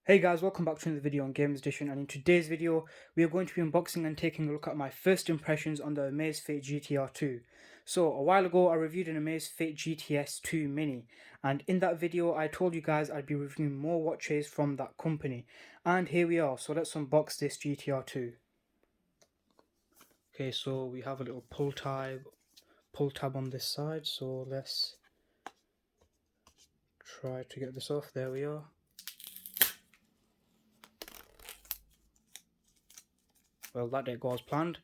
Hey guys, welcome back to another video on Games Edition, and in today's video we are going to be unboxing and taking a look at my first impressions on the Amazefit GTR 2. So a while ago I reviewed an Amazefit GTS 2 Mini, and in that video I told you guys I'd be reviewing more watches from that company, and here we are. So let's unbox this GTR 2. Okay, so we have a little pull tab on this side, so let's try to get this off. There we are. Well, that didn't go as planned.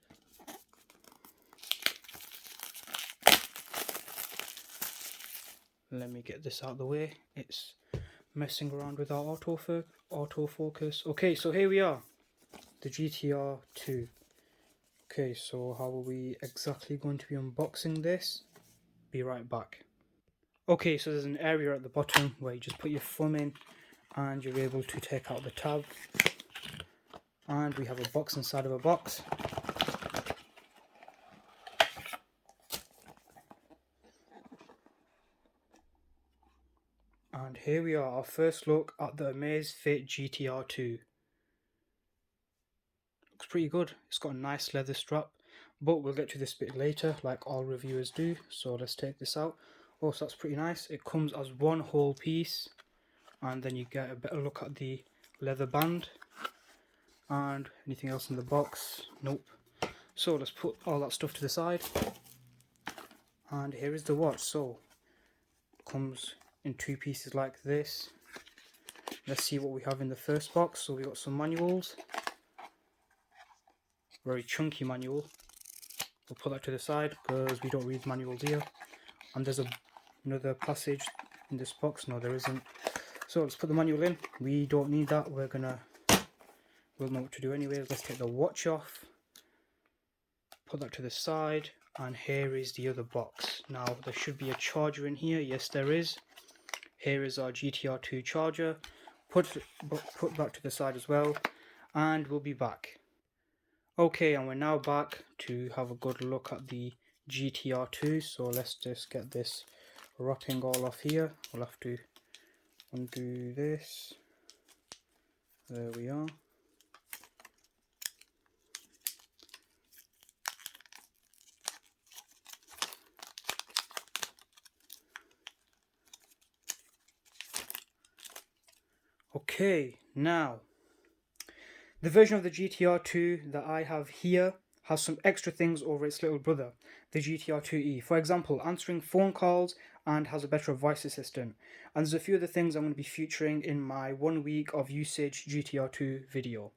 Let me get this out of the way. It's messing around with our autofocus. Okay, so here we are, the GTR 2. Okay, so how are we exactly going to be unboxing this? Be right back. Okay, so there's an area at the bottom where you just put your thumb in and you're able to take out the tab. And we have a box inside of a box. And here we are, our first look at the Amazefit GTR 2. Looks pretty good. It's got a nice leather strap, but we'll get to this bit later like all reviewers do. So let's take this out. Also, that's pretty nice. It comes as one whole piece, and then you get a better look at the leather band. And anything else in the box? Nope. So let's put all that stuff to the side. And here is the watch. So it comes in two pieces like this. Let's see what we have in the first box. So we got some manuals. Very chunky manual. We'll put that to the side because we don't read manuals here. And there's another passage in this box. No, there isn't. So let's put the manual in. We don't need that. We'll know what to do anyways. Let's take the watch off. Put that to the side. And here is the other box. Now there should be a charger in here. Yes, there is. Here is our GTR 2 charger. Put that to the side as well. And we'll be back. Okay, and we're now back to have a good look at the GTR 2. So let's just get this wrapping all off here. We'll have to undo this. There we are. Okay, now the version of the GTR 2 that I have here has some extra things over its little brother, the GTR 2E. For example, answering phone calls and has a better voice assistant. And there's a few other things I'm going to be featuring in my 1 week of usage GTR 2 video.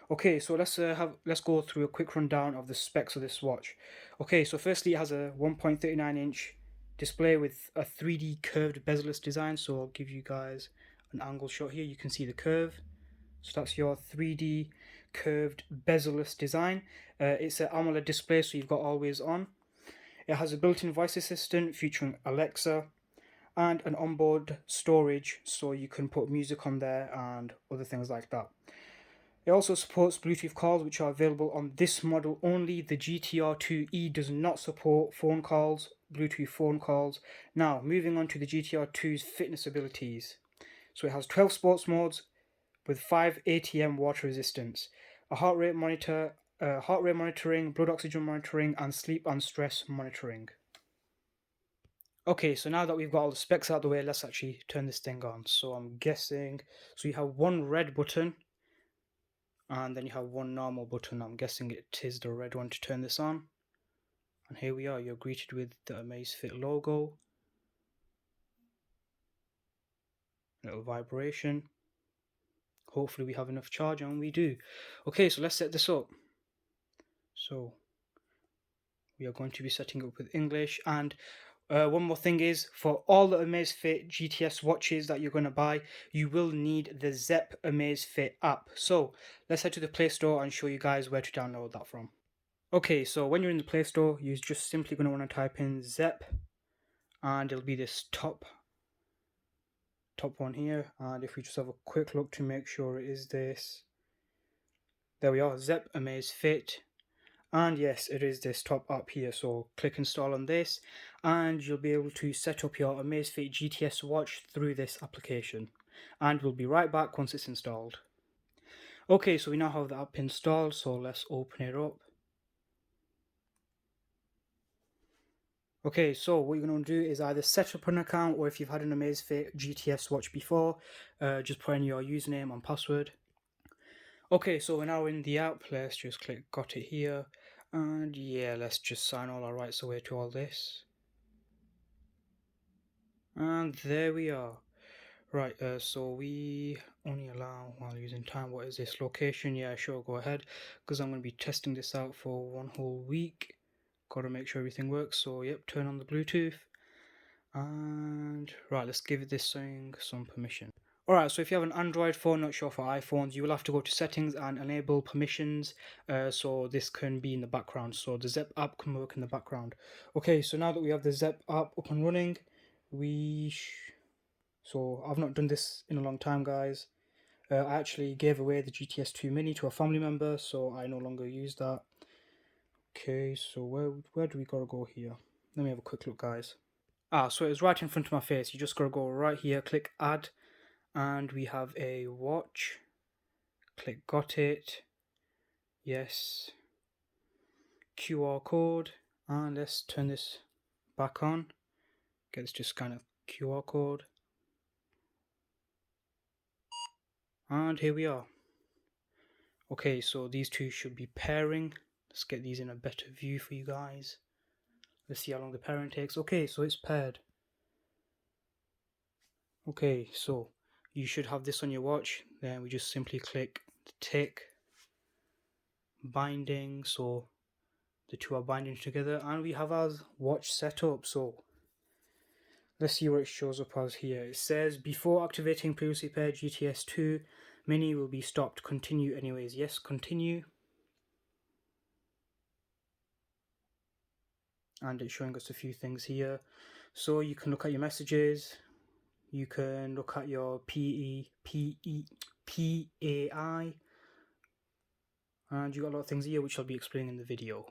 Okay, so let's go through a quick rundown of the specs of this watch. Okay, so firstly it has a 1.39-inch display with a 3D curved bezel-less design. So I'll give you guys an angle shot here. You can see the curve. So that's your 3D curved bezel-less design. It's an AMOLED display, so you've got always on. It has a built-in voice assistant featuring Alexa and an onboard storage, so you can put music on there and other things like that. It also supports Bluetooth calls, which are available on this model only. The GTR 2E does not support phone calls, Bluetooth phone calls. Now, moving on to the GTR 2's fitness abilities. So it has 12 sports modes with 5 ATM water resistance, a heart rate monitoring, blood oxygen monitoring, and sleep and stress monitoring. Okay, so now that we've got all the specs out of the way, let's actually turn this thing on. So I'm guessing, so you have one red button, and then you have one normal button. I'm guessing it is the red one to turn this on. And here we are, you're greeted with the Amazfit logo. Little vibration. Hopefully we have enough charge, and we do. Okay, so let's set this up. So we are going to be setting up with English. And one more thing is, for all the Amazfit GTS watches that you're going to buy, you will need the Zepp Amazfit app. So let's head to the Play Store and show you guys where to download that from. Okay, so when you're in the Play Store, you're just simply going to want to type in Zepp, and it'll be this top one here. And if we just have a quick look to make sure it is this, there we are, Zepp Amazfit. And yes, it is this top app here. So click install on this, and you'll be able to set up your Amazfit GTS watch through this application. and we'll be right back once it's installed. Okay, so we now have the app installed, so let's open it up. Okay, so what you're going to do is either set up an account, or if you've had an Amazefit GTS watch before, just put in your username and password. Okay, so we're now in the app. Let's just click got it here, and yeah, let's just sign all our rights away to all this. And there we are. Right, so we only allow while using time. What is this location? Yeah, sure, go ahead, because I'm going to be testing this out for 1 whole week. Got to make sure everything works. So yep, turn on the Bluetooth. And right, let's give this thing some permission. Alright, so if you have an Android phone, not sure for iPhones, you will have to go to settings and enable permissions, so this can be in the background, so the Zep app can work in the background. Okay, so now that we have the Zep app up and running, so I've not done this in a long time, guys. I actually gave away the GTS 2 Mini to a family member, so I no longer use that. Okay, so where do we gotta go here? Let me have a quick look, guys. So it's right in front of my face. You just gotta go right here, click add, and we have a watch. Click got it. Yes. QR code, and let's turn this back on. Get this to scan a QR code. And here we are. Okay, so these two should be pairing. Let's get these in a better view for you guys. Let's see how long the pairing takes. Okay, so it's paired. Okay, so you should have this on your watch. Then we just simply click the tick, binding, so the two are binding together, and we have our watch set up. So let's see what it shows up as here. It says, before activating previously paired GTS 2 Mini will be stopped. Continue anyways. Yes, continue. And it's showing us a few things here. So you can look at your messages. You can look at your PAI. And you got a lot of things here which I'll be explaining in the video.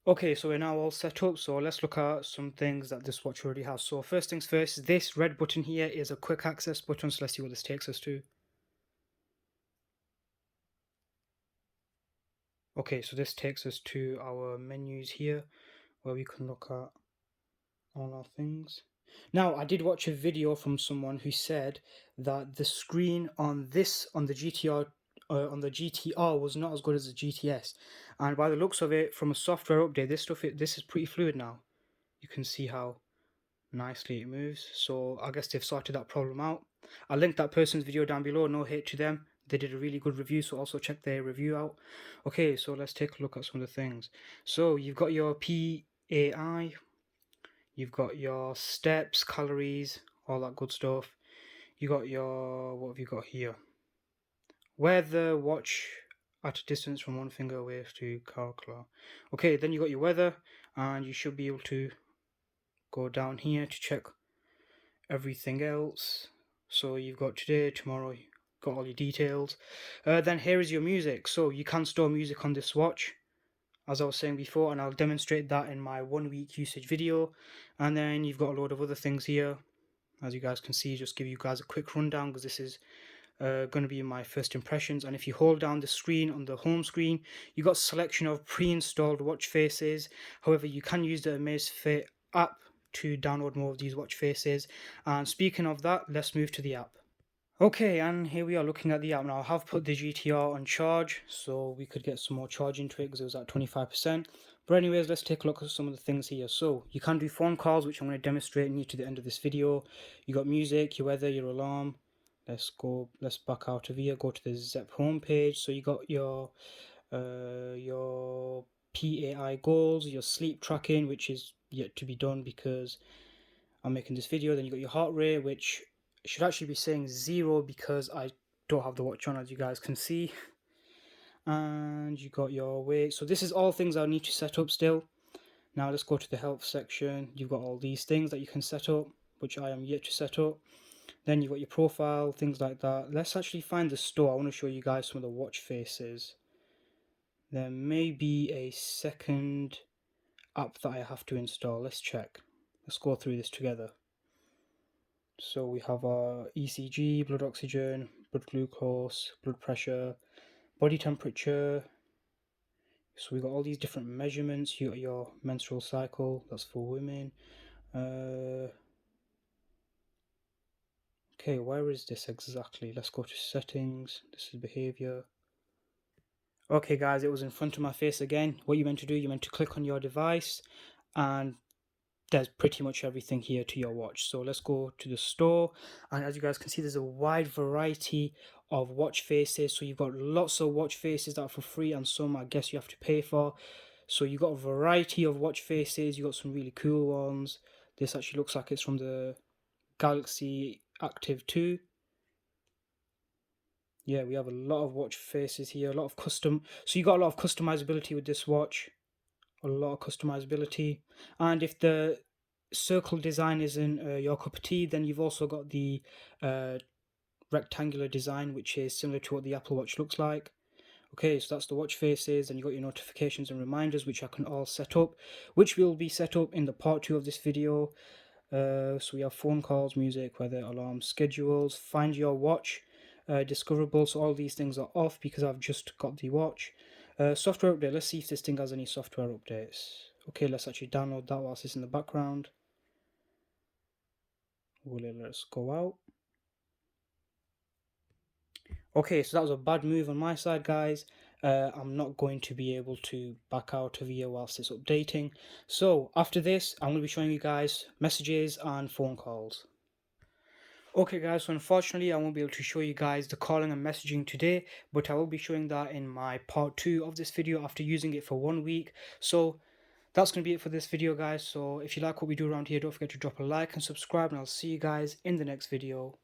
Okay, so we're now all set up, so let's look at some things that this watch already has. So first things first, this red button here is a quick access button, so let's see what this takes us to. Okay, so this takes us to our menus here, where we can look at all our things. Now, I did watch a video from someone who said that the screen on the GTR was not as good as the GTS, and by the looks of it, from a software update, this is pretty fluid now. You can see how nicely it moves. So I guess they've sorted that problem out. I'll link that person's video down below. No hate to them. They did a really good review, so also check their review out. Okay, so let's take a look at some of the things. So you've got your PAI, you've got your steps, calories, all that good stuff. You got your, what have you got here? Weather, watch at a distance from one finger away to calculator. Okay, then you got your weather, and you should be able to go down here to check everything else. So you've got today, tomorrow, you've got all your details. Then here is your music. So you can store music on this watch, as I was saying before, and I'll demonstrate that in my 1 week usage video. And then you've got a load of other things here. As you guys can see, just give you guys a quick rundown, because this is going to be my first impressions. And if you hold down the screen on the home screen, you got a selection of pre-installed watch faces. However, you can use the Amazfit app to download more of these watch faces. And speaking of that, let's move to the app. Okay, and here we are looking at the app now. I have put the GTR on charge, so we could get some more charge into it because it was at 25%. But anyways, let's take a look at some of the things here. So you can do phone calls, which I'm going to demonstrate near to the end of this video. You got music, your weather, your alarm. Let's back out of here, go to the Zep homepage. So you got your PAI goals, your sleep tracking, which is yet to be done because I'm making this video. Then you got your heart rate, which should actually be saying 0 because I don't have the watch on, as you guys can see. And you got your weight. So this is all things I need to set up still. Now let's go to the health section. You've got all these things that you can set up, which I am yet to set up. Then you've got your profile, things like that. Let's actually find the store. I want to show you guys some of the watch faces. There may be a second app that I have to install. Let's check. Let's go through this together. So we have our ECG, blood oxygen, blood glucose, blood pressure, body temperature. So we got all these different measurements. You got your menstrual cycle, that's for women. Okay, where is this exactly? Let's go to settings. This is behavior. Okay, guys, it was in front of my face again. What you meant to do, you meant to click on your device, and there's pretty much everything here to your watch. So let's go to the store, and as you guys can see, there's a wide variety of watch faces. So you've got lots of watch faces that are for free, and some I guess you have to pay for. So you got a variety of watch faces. You got some really cool ones. This actually looks like it's from the Galaxy Active 2. Yeah, we have a lot of watch faces here, a lot of custom. So you got a lot of customizability with this watch, a lot of customizability. And if the circle design isn't your cup of tea, then you've also got the uh, rectangular design, which is similar to what the Apple Watch looks like. Okay, so that's the watch faces, and you got your notifications and reminders, which I can all set up, which will be set up in the part 2 of this video. So we have phone calls, music, weather, alarms, schedules, find your watch, discoverable. So all these things are off because I've just got the watch. Software update, let's see if this thing has any software updates. Okay, let's actually download that whilst it's in the background. Let's go out. Okay, so that was a bad move on my side, guys. I'm not going to be able to back out of here whilst it's updating. So after this, I'm going to be showing you guys messages and phone calls. Okay guys, so unfortunately I won't be able to show you guys the calling and messaging today, but I will be showing that in my part 2 of this video after using it for 1 week. So that's going to be it for this video, guys. So if you like what we do around here, don't forget to drop a like and subscribe, and I'll see you guys in the next video.